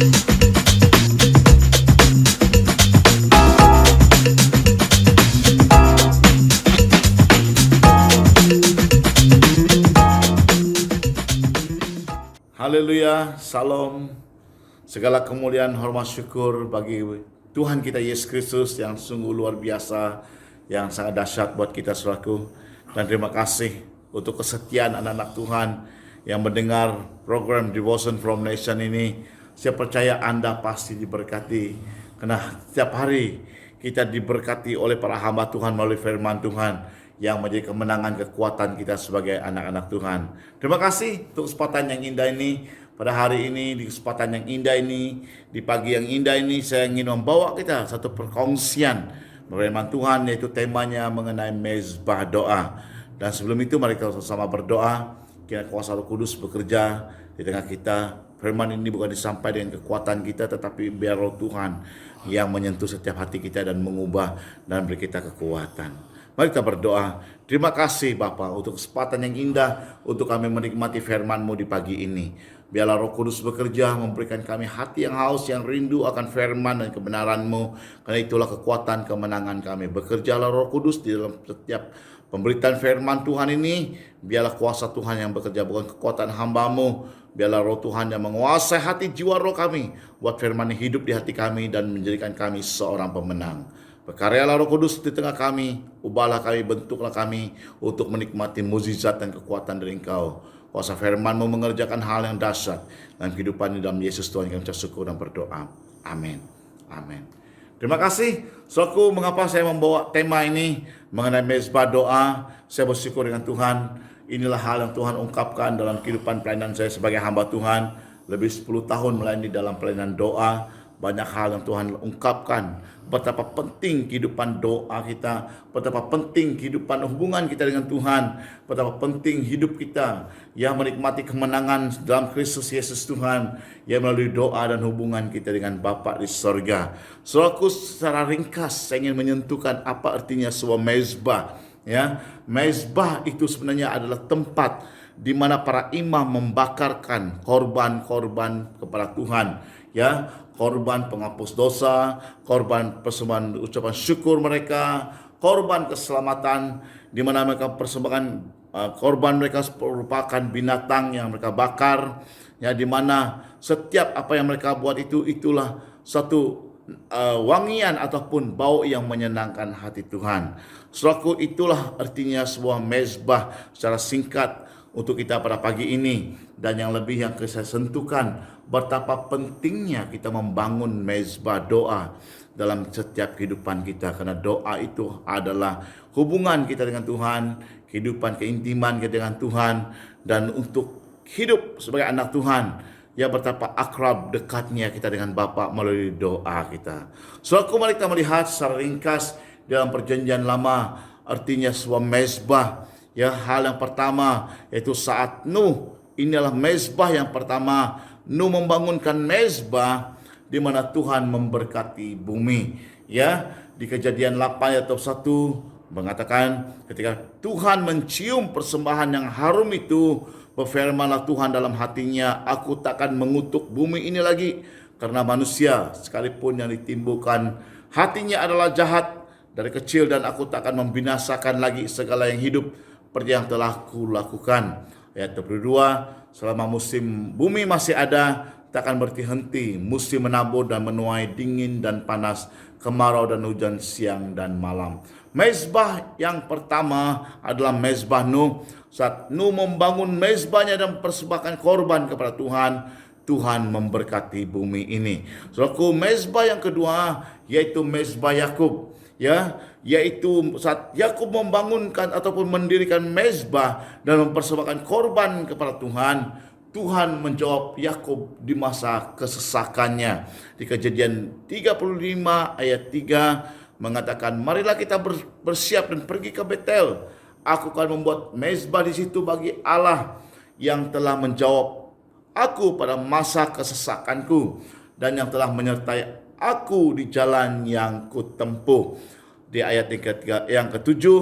Haleluya, salam. Segala kemuliaan, hormat, syukur bagi Tuhan kita Yesus Kristus yang sungguh luar biasa, yang sangat dahsyat buat kita saudaraku. Dan terima kasih untuk kesetiaan anak-anak Tuhan yang mendengar program Devotion from Nation ini. Saya percaya Anda pasti diberkati, karena setiap hari kita diberkati oleh para hamba Tuhan melalui firman Tuhan yang menjadi kemenangan kekuatan kita sebagai anak-anak Tuhan. Terima kasih untuk kesempatan yang indah ini. Pada hari ini, di kesempatan yang indah ini, di pagi yang indah ini, saya ingin membawa kita satu perkongsian firman Tuhan, yaitu temanya mengenai mezbah doa. Dan sebelum itu, mari kita sama berdoa. Kiranya kuasa Roh Kudus bekerja di tengah kita. Firman ini bukan disampaikan dengan kekuatan kita, tetapi biar Roh Tuhan yang menyentuh setiap hati kita dan mengubah dan beri kita kekuatan. Mari kita berdoa. Terima kasih Bapa untuk kesempatan yang indah untuk kami menikmati firman-Mu di pagi ini. Biarlah Roh Kudus bekerja, memberikan kami hati yang haus, yang rindu akan firman dan kebenaran-Mu. Karena itulah kekuatan kemenangan kami. Bekerjalah Roh Kudus di dalam setiap pemberitaan firman Tuhan ini. Biarlah kuasa Tuhan yang bekerja, bukan kekuatan hamba-Mu. Biarlah Roh Tuhan yang menguasai hati jiwa roh kami, buat firman yang hidup di hati kami dan menjadikan kami seorang pemenang. Berkaryalah Roh Kudus di tengah kami, ubahlah kami, bentuklah kami untuk menikmati mukjizat dan kekuatan dari Engkau. Kuasa firman-Mu mengerjakan hal yang dahsyat dalam kehidupan di dalam Yesus Tuhan kami syukur dan berdoa. Amin. Amin. Terima kasih. Saudaraku, mengapa saya membawa tema ini mengenai mezbah doa? Saya bersyukur dengan Tuhan. Inilah hal yang Tuhan ungkapkan dalam kehidupan pelayanan saya sebagai hamba Tuhan. Lebih 10 tahun melayani dalam pelayanan doa. Banyak hal yang Tuhan ungkapkan. Betapa penting kehidupan doa kita. Betapa penting kehidupan hubungan kita dengan Tuhan. Betapa penting hidup kita yang menikmati kemenangan dalam Kristus Yesus Tuhan, yang melalui doa dan hubungan kita dengan Bapa di sorga. Saudaraku, secara ringkas saya ingin menyentuhkan apa artinya sebuah mezbah. Ya, mezbah itu sebenarnya adalah tempat di mana para imam membakarkan korban-korban kepada Tuhan. Ya, korban penghapus dosa, korban persembahan ucapan syukur mereka, korban keselamatan, di mana mereka persembahkan korban mereka merupakan binatang yang mereka bakar, ya, di mana setiap apa yang mereka buat itulah satu wangian ataupun bau yang menyenangkan hati Tuhan. Saudaraku, itulah artinya sebuah mezbah secara singkat untuk kita pada pagi ini. Dan yang lebih yang saya sentuhkan, betapa pentingnya kita membangun mezbah doa dalam setiap kehidupan kita. Karena doa itu adalah hubungan kita dengan Tuhan, kehidupan keintiman kita dengan Tuhan, dan untuk hidup sebagai anak Tuhan, ya, betapa akrab dekatnya kita dengan Bapa melalui doa kita. Saudaraku, mari kita melihat secara ringkas dalam perjanjian lama artinya sebuah mezbah. Ya, hal yang pertama yaitu saat Nuh, inilah mezbah yang pertama. Nuh membangunkan mezbah di mana Tuhan memberkati bumi. Ya, di Kejadian 8 ayat 1 mengatakan ketika Tuhan mencium persembahan yang harum itu, berfirmanlah Tuhan dalam hatinya, aku takkan mengutuk bumi ini lagi, karena manusia sekalipun yang ditimbulkan hatinya adalah jahat dari kecil, dan aku takkan membinasakan lagi segala yang hidup seperti yang telah kulakukan. Ayat 22, selama musim bumi masih ada, takkan berhenti musim menabur dan menuai, dingin dan panas, kemarau dan hujan siang dan malam. Mezbah yang pertama adalah mezbah Nuh. Saat Nuh membangun mezbahnya dan persembahkan korban kepada Tuhan, Tuhan memberkati bumi ini. Saudaraku, mezbah yang kedua yaitu mezbah Yakub. Ya, yaitu saat Yakub membangunkan ataupun mendirikan mezbah dan mempersembahkan korban kepada Tuhan, Tuhan menjawab Yakub di masa kesesakannya. Di Kejadian 35 ayat 3 mengatakan, marilah kita bersiap dan pergi ke Betel. Aku akan membuat mezbah di situ bagi Allah yang telah menjawab aku pada masa kesesakanku dan yang telah menyertai aku di jalan yang kutempuh. Di ayat yang ketujuh,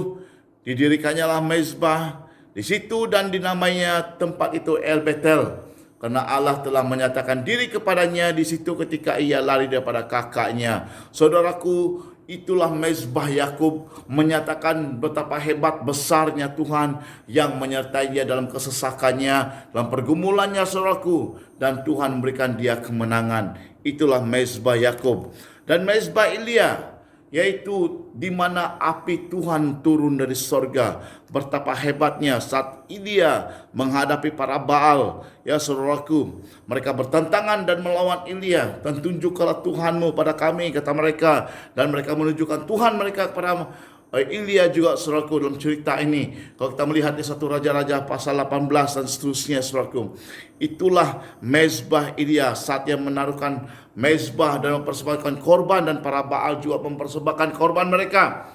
didirikannya lah mezbah di situ dan dinamainya tempat itu El Betel, Karena Allah telah menyatakan diri kepadanya di situ ketika ia lari daripada kakaknya. Saudaraku, itulah mezbah Yakub menyatakan betapa hebat besarnya Tuhan yang menyertai dia dalam kesesakannya, dalam pergumulannya, saudaraku, dan Tuhan memberikan dia kemenangan. Itulah mezbah Yakub. Dan mezbah Elia, yaitu di mana api Tuhan turun dari sorga. Betapa hebatnya saat Elia menghadapi para Baal, ya saudaraku, mereka bertentangan dan melawan Elia. Dan tunjukkanlah Tuhanmu pada kami, kata mereka, dan mereka menunjukkan Tuhan mereka kepada Elia juga, saudaraku, dalam cerita ini. Kalau kita melihat di 1 Raja-Raja pasal 18 dan seterusnya, saudaraku, itulah mezbah Elia saat dia menaruhkan mezbah dan mempersembahkan korban, dan para Baal juga mempersembahkan korban mereka.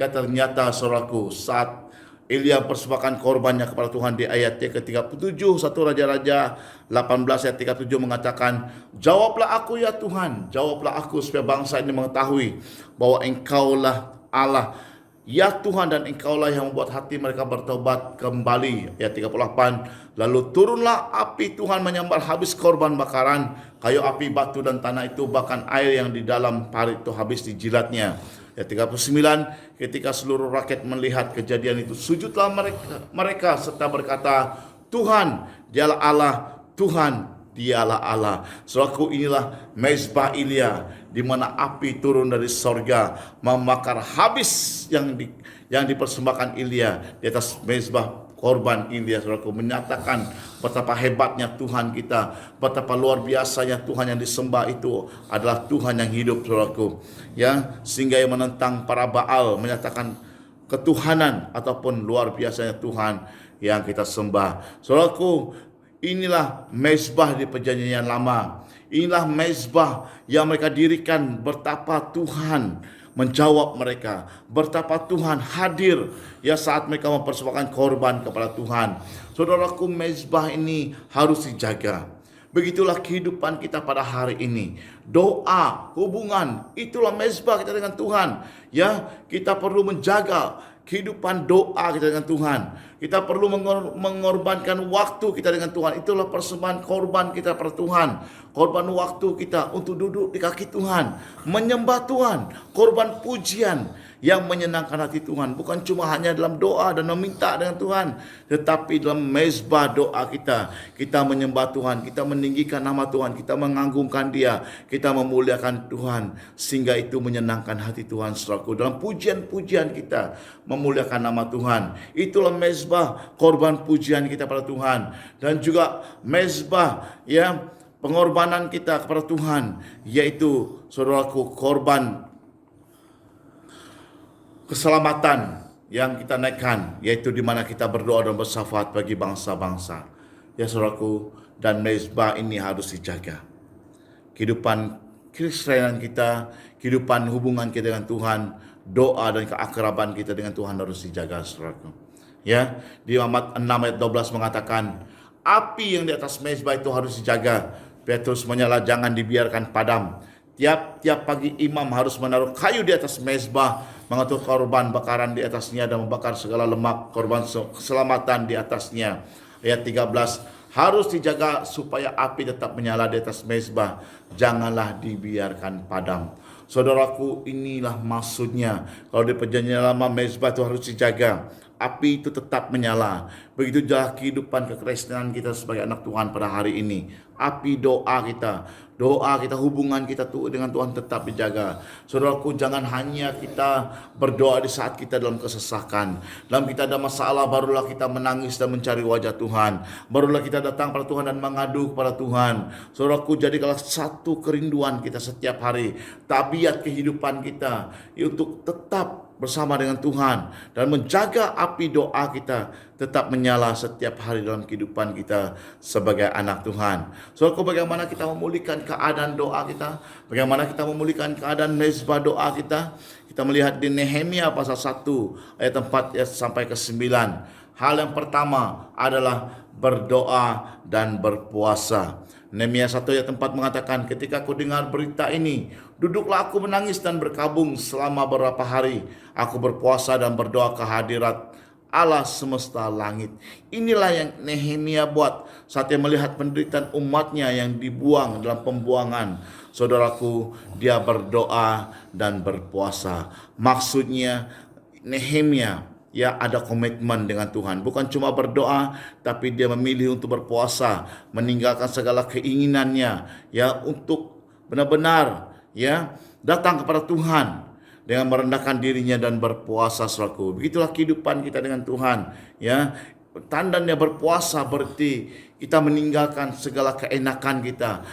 Ya, ternyata saudaraku, saat Elia mempersembahkan korbannya kepada Tuhan di ayat ke-37 1 Raja-Raja 18 ayat 37 mengatakan, "Jawablah aku ya Tuhan, jawablah aku supaya bangsa ini mengetahui bahwa Engkaulah Allah, ya Tuhan, dan Engkaulah yang membuat hati mereka bertobat kembali." Ayat 38, "Lalu turunlah api Tuhan menyambar habis korban bakaran, kayu api, batu, dan tanah itu, bahkan air yang di dalam parit itu habis dijilatnya." Ayat 39, "Ketika seluruh rakyat melihat kejadian itu, sujudlah mereka serta berkata, Tuhan, dialah Allah, Tuhan, dialah Allah." Saudaraku, inilah mezbah Elia, di mana api turun dari sorga membakar habis yang dipersembahkan Elia di atas mezbah korban Elia. Saudaraku, menyatakan betapa hebatnya Tuhan kita, betapa luar biasanya Tuhan yang disembah itu adalah Tuhan yang hidup, saudaraku, ya, sehingga yang menentang para Baal menyatakan ketuhanan ataupun luar biasanya Tuhan yang kita sembah. Saudaraku, inilah mezbah di perjanjian lama. Inilah mezbah yang mereka dirikan, betapa Tuhan menjawab mereka, betapa Tuhan hadir ya saat mereka mempersembahkan korban kepada Tuhan. Saudaraku, mezbah ini harus dijaga. Begitulah kehidupan kita pada hari ini. Doa, hubungan, itulah mezbah kita dengan Tuhan. Ya, kita perlu menjaga kehidupan doa kita dengan Tuhan. Kita perlu mengorbankan waktu kita dengan Tuhan. Itulah persembahan korban kita pada Tuhan. Korban waktu kita untuk duduk di kaki Tuhan, menyembah Tuhan, korban pujian yang menyenangkan hati Tuhan. Bukan cuma hanya dalam doa dan meminta dengan Tuhan, tetapi dalam mezbah doa kita, kita menyembah Tuhan, kita meninggikan nama Tuhan, kita mengagungkan Dia, kita memuliakan Tuhan, sehingga itu menyenangkan hati Tuhan, saudaraku. Dalam pujian-pujian kita memuliakan nama Tuhan. Itulah mezbah korban pujian kita pada Tuhan. Dan juga mezbah ya pengorbanan kita kepada Tuhan, yaitu saudaraku korban keselamatan yang kita naikkan, yaitu di mana kita berdoa dan bersyafaat bagi bangsa-bangsa. Ya saudaraku, dan mezbah ini harus dijaga. Kehidupan Kristenan kita, kehidupan hubungan kita dengan Tuhan, doa dan keakraban kita dengan Tuhan harus dijaga, saudaraku. Ya, di Amats 6 ayat 12 mengatakan, api yang di atas mezbah itu harus dijaga, biar terus menyala, jangan dibiarkan padam. Tiap-tiap pagi imam harus menaruh kayu di atas mezbah, mengatur korban bakaran di atasnya, dan membakar segala lemak korban keselamatan di atasnya. Ayat 13, harus dijaga supaya api tetap menyala di atas mezbah, janganlah dibiarkan padam. Saudaraku, inilah maksudnya. Kalau di perjanjian lama, mezbah itu harus dijaga, api itu tetap menyala. Begitu juga kehidupan kekristenan kita sebagai anak Tuhan pada hari ini. Api doa kita, hubungan kita dengan Tuhan tetap dijaga. Saudaraku, jangan hanya kita berdoa di saat kita dalam kesesakan, dalam kita ada masalah, barulah kita menangis dan mencari wajah Tuhan, barulah kita datang pada Tuhan dan mengadu kepada Tuhan. Saudaraku, jadikanlah satu kerinduan kita setiap hari, tabiat kehidupan kita untuk tetap bersama dengan Tuhan dan menjaga api doa kita tetap menyala setiap hari dalam kehidupan kita sebagai anak Tuhan. Saudaraku, bagaimana kita memulihkan keadaan doa kita? Bagaimana kita memulihkan keadaan mezbah doa kita? Kita melihat di Nehemia pasal 1 ayat 4 sampai ke 9. Hal yang pertama adalah berdoa dan berpuasa. Nehemia 1 ayat 4 mengatakan, ketika aku dengar berita ini, duduklah aku menangis dan berkabung selama beberapa hari. Aku berpuasa dan berdoa ke hadirat Allah semesta langit. Inilah yang Nehemia buat saat dia melihat penderitaan umatnya yang dibuang dalam pembuangan. Saudaraku, dia berdoa dan berpuasa. Maksudnya Nehemia ada komitmen dengan Tuhan. Bukan cuma berdoa, tapi dia memilih untuk berpuasa, meninggalkan segala keinginannya, untuk benar-benar datang kepada Tuhan dengan merendahkan dirinya dan berpuasa, saudaraku. Begitulah kehidupan kita dengan Tuhan, Tandanya berpuasa berarti kita meninggalkan segala keenakan kita,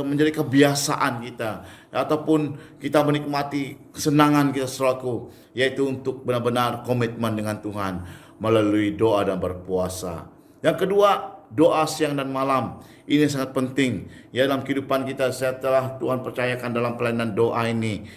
menjadi kebiasaan kita, ataupun kita menikmati kesenangan kita, saudaraku, yaitu untuk benar-benar komitmen dengan Tuhan melalui doa dan berpuasa. Yang kedua, doa siang dan malam. Ini sangat penting dalam kehidupan kita. Setelah Tuhan percayakan dalam pelayanan doa ini,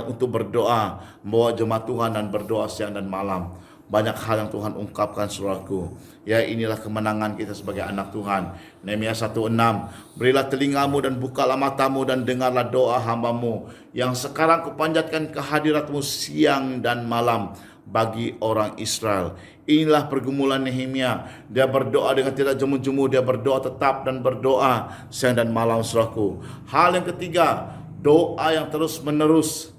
untuk berdoa, membawa jemaat Tuhan dan berdoa siang dan malam. Banyak hal yang Tuhan ungkapkan, saudaraku. Inilah kemenangan kita sebagai anak Tuhan. Nehemia 1:6, berilah telingamu dan bukalah matamu dan dengarlah doa hambamu yang sekarang kupanjatkan kehadiratmu siang dan malam bagi orang Israel. Inilah pergumulan Nehemia. Dia berdoa dengan tidak jemu-jemu, dia berdoa tetap dan berdoa siang dan malam, saudaraku. Hal yang ketiga, doa yang terus menerus,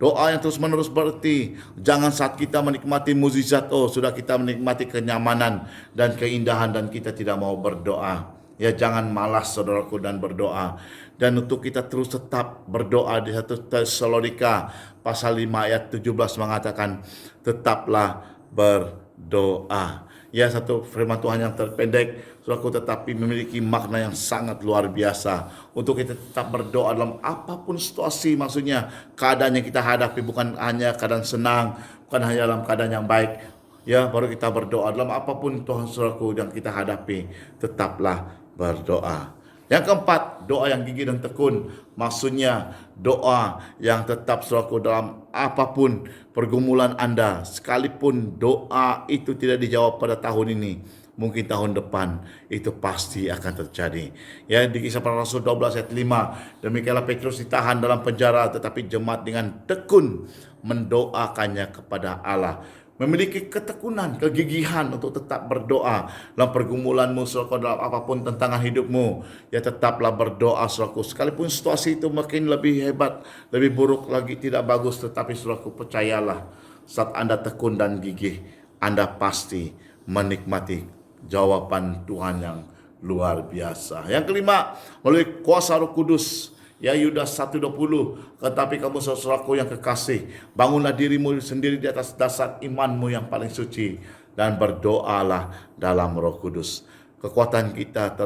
Doa yang terus menerus berarti jangan saat kita menikmati mukjizat, sudah kita menikmati kenyamanan dan keindahan dan kita tidak mau berdoa. Jangan malas, saudaraku, dan berdoa. Dan untuk kita terus tetap berdoa, di 1 Tesalonika pasal 5 ayat 17 mengatakan, tetaplah berdoa. Satu firman Tuhan yang terpendek, saudaraku, tetapi memiliki makna yang sangat luar biasa. Untuk kita tetap berdoa dalam apapun situasi, maksudnya keadaan yang kita hadapi, bukan hanya keadaan senang, bukan hanya dalam keadaan yang baik, baru kita berdoa. Dalam apapun Tuhan, saudaraku, yang kita hadapi, tetaplah berdoa. Yang keempat, doa yang gigih dan tekun. Maksudnya doa yang tetap, saudaraku, dalam apapun pergumulan Anda. Sekalipun doa itu tidak dijawab pada tahun ini, mungkin tahun depan itu pasti akan terjadi. Di Kisah Para Rasul 12 ayat 5, demikianlah Petrus ditahan dalam penjara, tetapi jemaat dengan tekun mendoakannya kepada Allah. Memiliki ketekunan, kegigihan untuk tetap berdoa dalam pergumulanmu, saudaraku, dalam apapun tantangan hidupmu. Tetaplah berdoa, saudaraku. Sekalipun situasi itu makin lebih hebat, lebih buruk lagi, tidak bagus, tetapi saudaraku, percayalah, saat Anda tekun dan gigih, Anda pasti menikmati jawaban Tuhan yang luar biasa. Yang kelima, melalui kuasa Roh Kudus. Yudas 1:20, tetapi kamu saudaraku yang kekasih, bangunlah dirimu sendiri di atas dasar imanmu yang paling suci, dan berdoalah dalam Roh Kudus. Kekuatan kita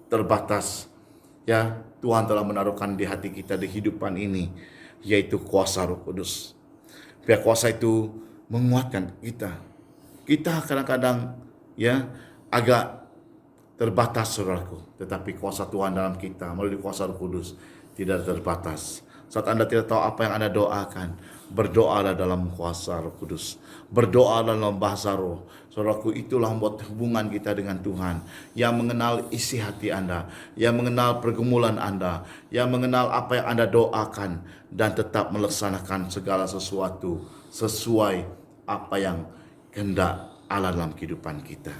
terbatas. Tuhan telah menaruhkan di hati kita di hidupan ini, yaitu kuasa Roh Kudus. Biar kuasa itu menguatkan kita. Kita kadang-kadang agak terbatas, saudaraku, tetapi kuasa Tuhan dalam kita melalui kuasa Roh Kudus tidak terbatas. Saat Anda tidak tahu apa yang Anda doakan, berdoalah dalam kuasa Roh Kudus. Berdoalah dalam bahasa roh. Saudaraku, itulah membuat hubungan kita dengan Tuhan, yang mengenal isi hati Anda, yang mengenal pergumulan Anda, yang mengenal apa yang Anda doakan, dan tetap melaksanakan segala sesuatu sesuai apa yang kehendak Allah dalam kehidupan kita.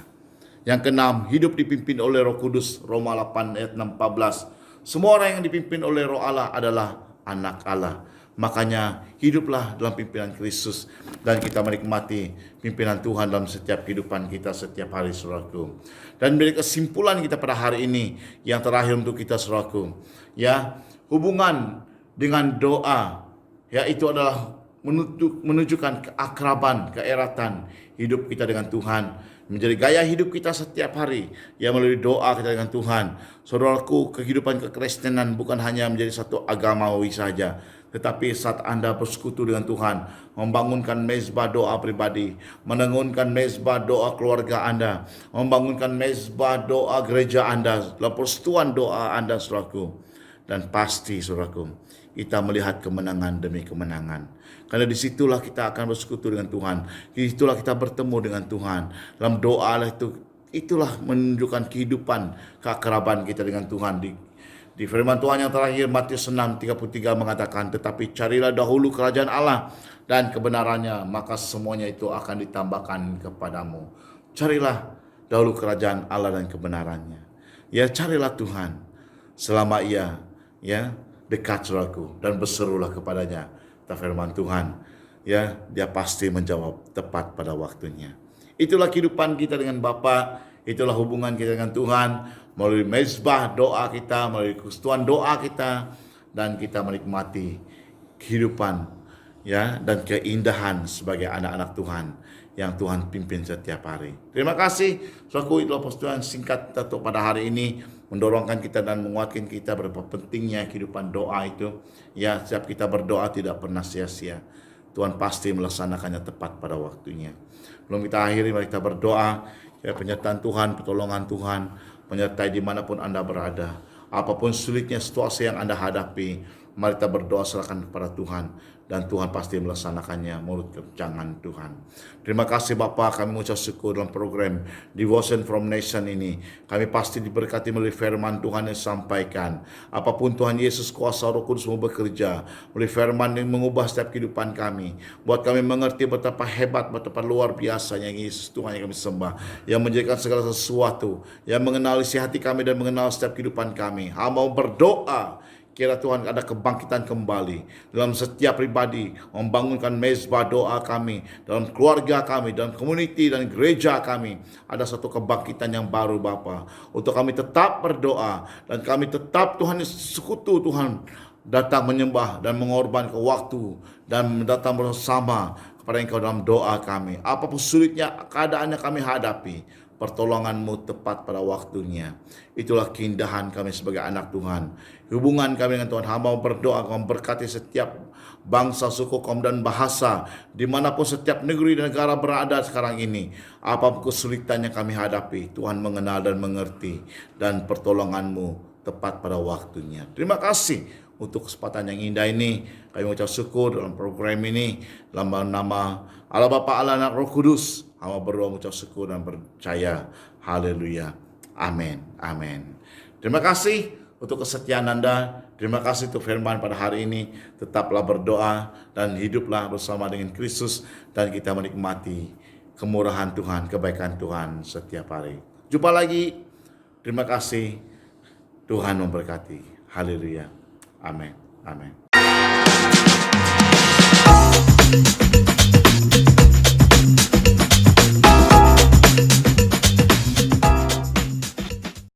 Yang keenam, hidup dipimpin oleh Roh Kudus. Roma 8 ayat 14. Semua orang yang dipimpin oleh Roh Allah adalah anak Allah. Makanya hiduplah dalam pimpinan Kristus, dan kita menikmati pimpinan Tuhan dalam setiap kehidupan kita setiap hari, saudaraku. Dan dari kesimpulan kita pada hari ini, yang terakhir untuk kita, saudaraku, hubungan dengan doa, itu adalah menunjukkan keakraban, keeratan hidup kita dengan Tuhan, menjadi gaya hidup kita setiap hari, melalui doa kita dengan Tuhan. Saudaraku, kehidupan kekristenan bukan hanya menjadi satu agamawi saja, tetapi saat Anda bersekutu dengan Tuhan, membangunkan mezbah doa pribadi, menengunkan mezbah doa keluarga Anda, membangunkan mezbah doa gereja Anda, dalam persekutuan doa Anda, saudaraku. Dan pasti, saudaraku, kita melihat kemenangan demi kemenangan. Karena disitulah kita akan bersekutu dengan Tuhan. Disitulah kita bertemu dengan Tuhan. Dalam doa itulah menunjukkan kehidupan, keakraban kita dengan Tuhan. Di firman Tuhan yang terakhir Matius 6:33 mengatakan, tetapi carilah dahulu kerajaan Allah dan kebenarannya, maka semuanya itu akan ditambahkan kepadamu. Carilah dahulu kerajaan Allah dan kebenarannya. Ya, carilah Tuhan selama ia dekat, saudaraku, dan berserulah kepadanya. Kata firman Tuhan, ya, dia pasti menjawab tepat pada waktunya. Itulah kehidupan kita dengan Bapa, itulah hubungan kita dengan Tuhan melalui mezbah doa kita, melalui kesatuan doa kita, dan kita menikmati kehidupan dan keindahan sebagai anak-anak Tuhan yang Tuhan pimpin setiap hari. Terima kasih, saudaraku. Itulah postingan singkat untuk pada hari ini, mendorongkan kita dan menguatkan kita berapa pentingnya kehidupan doa itu. Ya, setiap kita berdoa tidak pernah sia-sia. Tuhan pasti melaksanakannya tepat pada waktunya. Belum kita akhiri, mari kita berdoa. Ya, penyertaan Tuhan, pertolongan Tuhan menyertai dimanapun Anda berada. Apapun sulitnya situasi yang Anda hadapi, mari kita berdoa, serahkan kepada Tuhan, dan Tuhan pasti melaksanakannya menurut kebijakan Tuhan. Terima kasih Bapa, kami mengucap syukur dalam program Devotion from Nation ini. Kami pasti diberkati melalui firman Tuhan yang disampaikan. Apapun Tuhan Yesus, kuasa Roh Kudus mau bekerja melalui firman yang mengubah setiap kehidupan kami, buat kami mengerti betapa hebat, betapa luar biasanya Yesus Tuhan yang kami sembah, yang menjadikan segala sesuatu, yang mengenal isi hati kami dan mengenal setiap kehidupan kami. Mau berdoa, kira Tuhan ada kebangkitan kembali dalam setiap pribadi, membangunkan mezbah doa kami, dalam keluarga kami, dalam community dan gereja kami. Ada satu kebangkitan yang baru Bapa, untuk kami tetap berdoa, dan kami tetap Tuhan sekutu Tuhan, datang menyembah dan mengorbankan waktu, dan datang bersama kepada Engkau dalam doa kami. Apapun sulitnya keadaannya kami hadapi, pertolongan-Mu tepat pada waktunya. Itulah keindahan kami sebagai anak Tuhan. Hubungan kami dengan Tuhan, hamba berdoa memberkati setiap bangsa, suku, kaum, dan bahasa, dimanapun setiap negeri dan negara berada sekarang ini. Apapun kesulitannya kami hadapi, Tuhan mengenal dan mengerti, dan pertolongan-Mu tepat pada waktunya. Terima kasih untuk kesempatan yang indah ini. Kami mengucap syukur dalam program ini, dalam nama Allah Bapa, Allah, Anak, Roh Kudus. Hamba berdoa, mengucap syukur dan percaya. Haleluya. Amin. Amin. Terima kasih untuk kesetiaan Anda. Terima kasih untuk firman pada hari ini. Tetaplah berdoa dan hiduplah bersama dengan Kristus, dan kita menikmati kemurahan Tuhan, kebaikan Tuhan setiap hari. Jumpa lagi. Terima kasih. Tuhan memberkati. Haleluya. Amin. Amin.